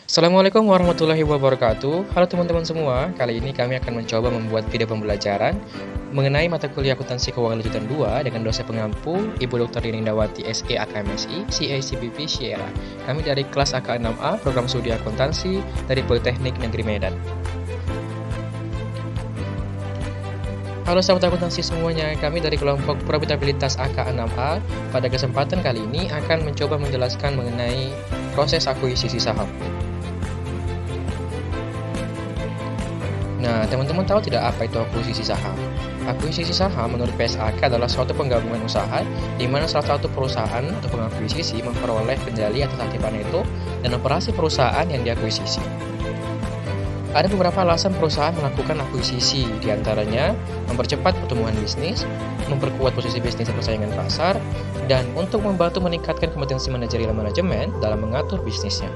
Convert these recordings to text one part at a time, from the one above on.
Assalamualaikum warahmatullahi wabarakatuh. Halo teman-teman semua, kali ini kami akan mencoba membuat video pembelajaran mengenai mata kuliah akuntansi keuangan lanjutan 2 dengan dosen pengampu Ibu Dr. Rining Dawati SE AKMSI, CACBP Sierra. Kami dari kelas AK6A, program studi akuntansi dari Politeknik Negeri Medan. Halo sahabat akuntansi semuanya, kami dari kelompok profitabilitas AK6A pada kesempatan kali ini akan mencoba menjelaskan mengenai proses akuisisi saham. Nah, teman-teman tahu tidak apa itu akuisisi saham? Akuisisi saham menurut PSAK adalah suatu penggabungan usaha di mana salah satu perusahaan atau pengakuisisi memperoleh kendali atas aktifan itu dan operasi perusahaan yang diakuisisi. Ada beberapa alasan perusahaan melakukan akuisisi, diantaranya mempercepat pertumbuhan bisnis, memperkuat posisi bisnis dan persaingan pasar, dan untuk membantu meningkatkan kompetensi manajerial manajemen dalam mengatur bisnisnya.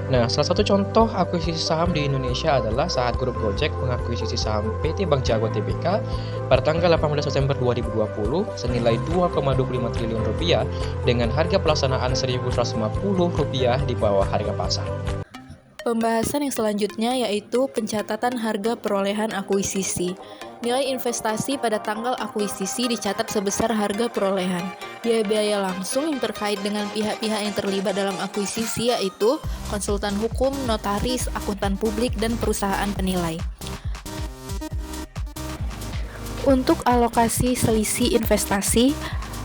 Nah, salah satu contoh akuisisi saham di Indonesia adalah saat grup Gojek mengakuisisi saham PT Bank Jago Tbk pada tanggal 18 Desember 2020 senilai 2,25 triliun rupiah dengan harga pelaksanaan Rp1.150 di bawah harga pasar. Pembahasan yang selanjutnya yaitu pencatatan harga perolehan akuisisi. Nilai investasi pada tanggal akuisisi dicatat sebesar harga perolehan. Biaya-biaya langsung yang terkait dengan pihak-pihak yang terlibat dalam akuisisi yaitu konsultan hukum, notaris, akuntan publik, dan perusahaan penilai. Untuk alokasi selisih investasi,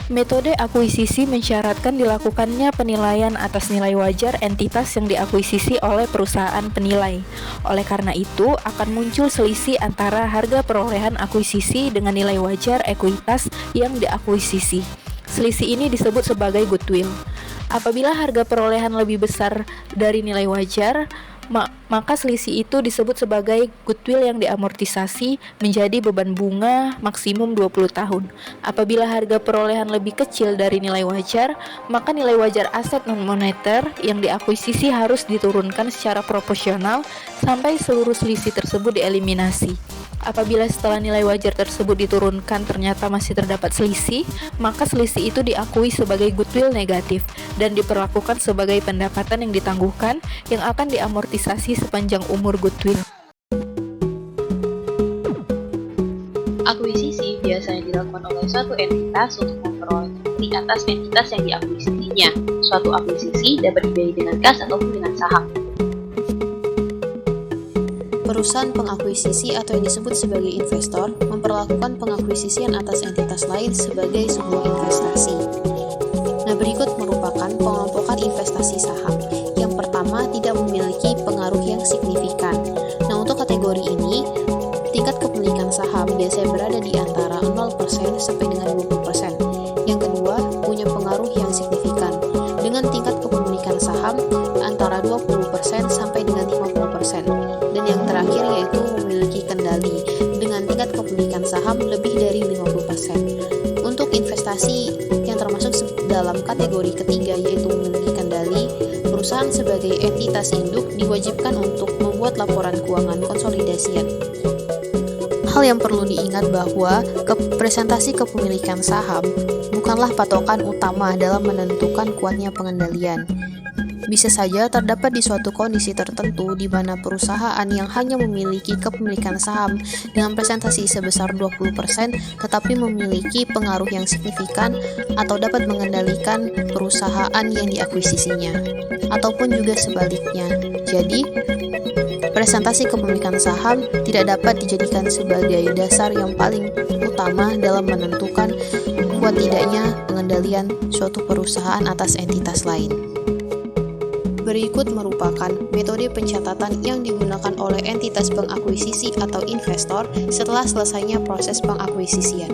metode akuisisi mensyaratkan dilakukannya penilaian atas nilai wajar entitas yang diakuisisi oleh perusahaan penilai. Oleh karena itu, akan muncul selisih antara harga perolehan akuisisi dengan nilai wajar ekuitas yang diakuisisi. Selisih ini disebut sebagai goodwill. Apabila harga perolehan lebih besar dari nilai wajar, maka selisih itu disebut sebagai goodwill yang diamortisasi menjadi beban bunga maksimum 20 tahun. Apabila harga perolehan lebih kecil dari nilai wajar, maka nilai wajar aset non-moneter yang diakuisisi harus diturunkan secara proporsional sampai seluruh selisih tersebut dieliminasi. Apabila setelah nilai wajar tersebut diturunkan ternyata masih terdapat selisih, maka selisih itu diakui sebagai goodwill negatif dan diperlakukan sebagai pendapatan yang ditangguhkan yang akan diamortisasi sepanjang umur goodwill. Akuisisi biasanya dilakukan oleh suatu entitas untuk memperoleh kendali atas entitas yang diakuisisinya. Suatu akuisisi dapat dibiayai dengan kas ataupun dengan saham. Perusahaan pengakuisisi atau yang disebut sebagai investor memperlakukan pengakuisisian atas entitas lain sebagai sebuah investasi. Nah, berikut merupakan pengelompokan investasi saham. Yang pertama, tidak memiliki pengaruh yang signifikan. Nah, untuk kategori ini, tingkat kepemilikan saham biasanya berada di antara 0% sampai dengan 20%. Yang kedua, punya pengaruh yang signifikan dengan tingkat kepemilikan saham antara 20% sampai dengan 50%. Dan yang terakhir yaitu memiliki kendali dengan tingkat kepemilikan saham lebih dari 50%. Untuk investasi yang termasuk dalam kategori ketiga yaitu memiliki kendali, perusahaan sebagai entitas induk diwajibkan untuk membuat laporan keuangan konsolidasian. Hal yang perlu diingat bahwa presentasi kepemilikan saham bukanlah patokan utama dalam menentukan kuatnya pengendalian. Bisa saja terdapat di suatu kondisi tertentu di mana perusahaan yang hanya memiliki kepemilikan saham dengan presentasi sebesar 20% tetapi memiliki pengaruh yang signifikan atau dapat mengendalikan perusahaan yang diakuisisinya, ataupun juga sebaliknya. Jadi, presentasi kepemilikan saham tidak dapat dijadikan sebagai dasar yang paling utama dalam menentukan kuat tidaknya pengendalian suatu perusahaan atas entitas lain. Berikut merupakan metode pencatatan yang digunakan oleh entitas pengakuisisi atau investor setelah selesainya proses pengakuisisian.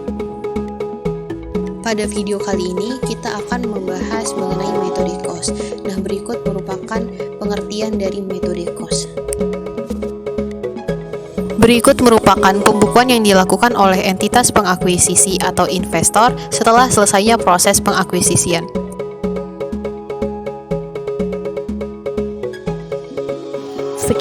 Pada video kali ini, kita akan membahas mengenai metode cost. Nah, berikut merupakan pengertian dari metode cost. Berikut merupakan pembukuan yang dilakukan oleh entitas pengakuisisi atau investor setelah selesainya proses pengakuisisian.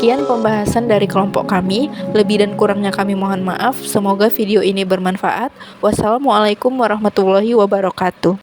Sekian pembahasan dari kelompok kami. Lebih dan kurangnya kami mohon maaf. Semoga video ini bermanfaat. Wassalamualaikum warahmatullahi wabarakatuh.